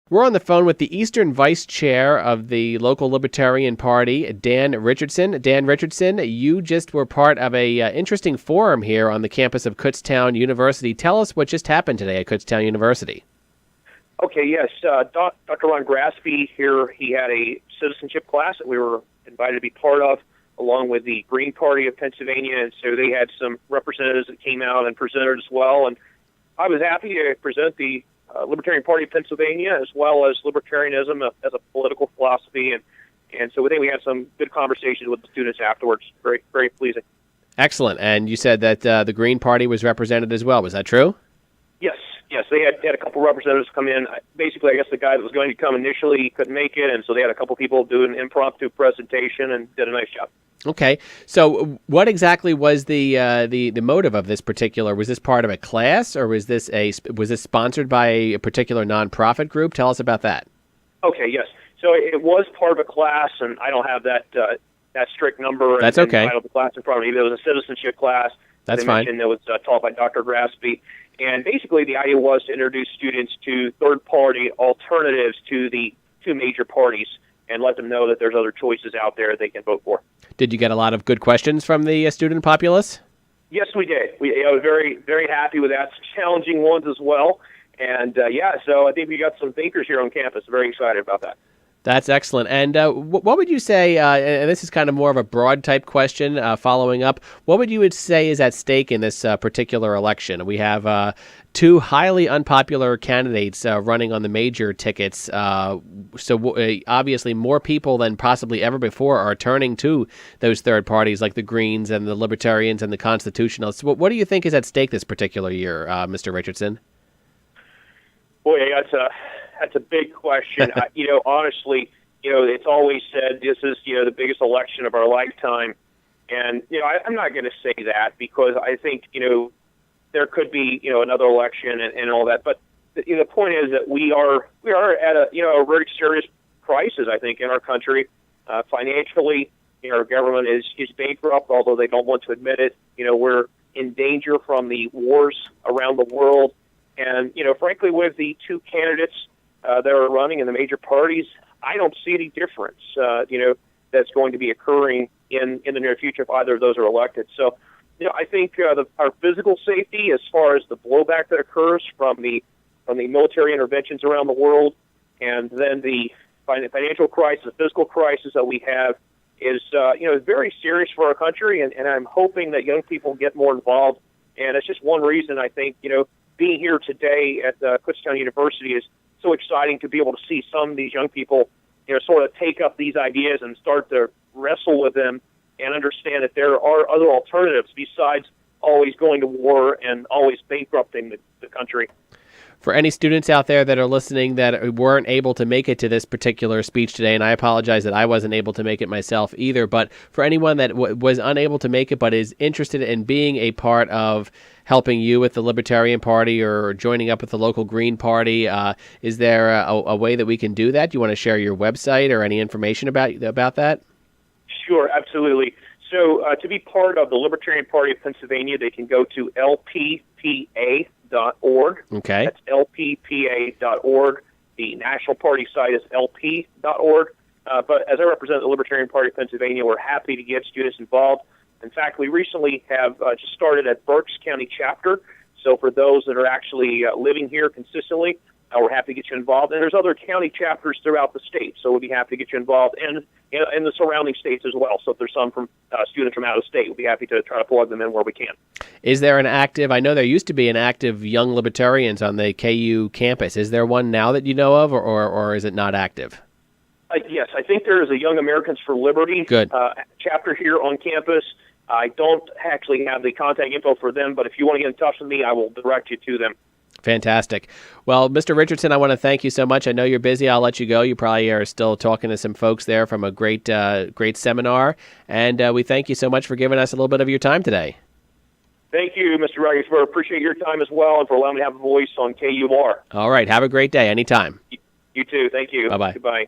We're on the phone with the Eastern Vice Chair of the local Libertarian Party, Dan Richardson. Dan Richardson, you just were part of a interesting forum here on the campus of Kutztown University. Tell us what just happened today at Kutztown University. Okay, yes. Dr. Ron Graspy here, he had a citizenship class that we were invited to be part of, along with the Green Party of Pennsylvania, and so they had some representatives that came out and presented as well, and I was happy to present the Libertarian Party of Pennsylvania, as well as libertarianism as a political philosophy, and so I think we had some good conversations with the students afterwards. Very, very pleasing. Excellent. And you said that the Green Party was represented as well. Was that true? Yes. They had a couple representatives come in. Basically, I guess the guy that was going to come initially couldn't make it, and so they had a couple people do an impromptu presentation and did a nice job. Okay. So what exactly was the motive of this particular? Was this part of a class, or was this sponsored by a particular nonprofit group? Tell us about that. Okay. Yes. So it was part of a class, and I don't have that strict number. That's okay. And title of the class in front of me. There was a citizenship class. That's fine. That was taught by Dr. Graspy. And basically, the idea was to introduce students to third-party alternatives to the two major parties and let them know that there's other choices out there they can vote for. Did you get a lot of good questions from the student populace? Yes, we did. I was very, very happy with that. Some challenging ones as well. And, so I think we got some thinkers here on campus. Very excited about that. That's excellent. And what would you say, and this is kind of more of a broad type question following up, what would you say is at stake in this particular election? We have two highly unpopular candidates running on the major tickets. So obviously more people than possibly ever before are turning to those third parties like the Greens and the Libertarians and the Constitutionalists. What do you think is at stake this particular year, Mr. Richardson? Boy, that's a big question. Honestly, it's always said this is, the biggest election of our lifetime. And, I'm not going to say that because I think, there could be, another election and all that. But the point is that we are at a very serious crisis, I think, in our country. Financially, our government is bankrupt, although they don't want to admit it. We're in danger from the wars around the world. And, frankly, with the two candidates that are running in the major parties, I don't see any difference, that's going to be occurring in the near future if either of those are elected. So, I think our physical safety, as far as the blowback that occurs from the military interventions around the world, and then the financial crisis, the physical crisis that we have, is very serious for our country. And I'm hoping that young people get more involved. And it's just one reason I think being here today at Kutztown University is so exciting to be able to see some of these young people, sort of take up these ideas and start to wrestle with them and understand that there are other alternatives besides always going to war and always bankrupting the country. For any students out there that are listening that weren't able to make it to this particular speech today, and I apologize that I wasn't able to make it myself either, but for anyone that was unable to make it but is interested in being a part of helping you with the Libertarian Party or joining up with the local Green Party, is there a way that we can do that? Do you want to share your website or any information about that? Sure, absolutely. So to be part of the Libertarian Party of Pennsylvania, they can go to lppa.org. Okay. That's lppa.org. The national party site is lp.org. But as I represent the Libertarian Party of Pennsylvania, we're happy to get students involved. In fact, we recently have just started at Berks County chapter. So for those that are actually living here consistently, we're happy to get you involved. And there's other county chapters throughout the state, so we'll be happy to get you involved, and in the surrounding states as well. So if there's some from students from out of state, we'll be happy to try to plug them in where we can. Is there an active, I know there used to be an active Young Libertarians on the KU campus. Is there one now that you know of, or is it not active? Yes, I think there is a Young Americans for Liberty chapter here on campus. I don't actually have the contact info for them, but if you want to get in touch with me, I will direct you to them. Fantastic. Well, Mr. Richardson, I want to thank you so much. I know you're busy. I'll let you go. You probably are still talking to some folks there from a great seminar. And we thank you so much for giving us a little bit of your time today. Thank you, Mr. Regensburg. Appreciate your time as well and for allowing me to have a voice on KUR. All right. Have a great day. Anytime. You too. Thank you. Bye-bye. Goodbye.